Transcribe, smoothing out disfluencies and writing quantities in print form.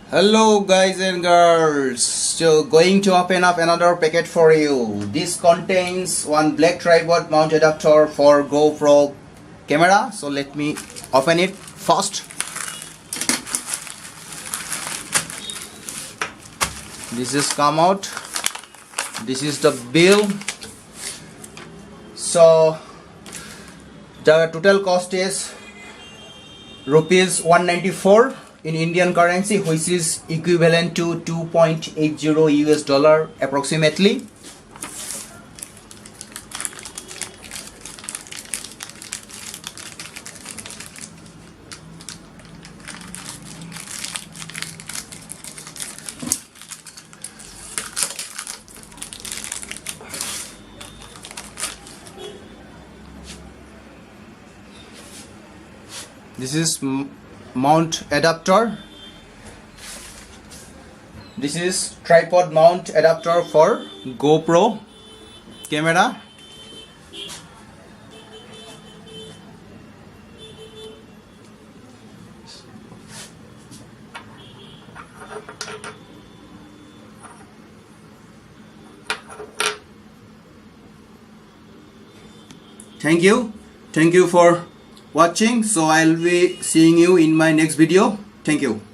Hello guys and girls, so going to open up another packet for you. This contains one black tripod mount adapter for GoPro camera. So let me open it first. This is come out. This is the bill. So the total cost is rupees 194 in Indian currency, which is equivalent to 2.80 US dollar approximately. This is mount adapter. This is tripod mount adapter for GoPro camera. Thank you for watching. So I'll be seeing you in my next video. Thank you.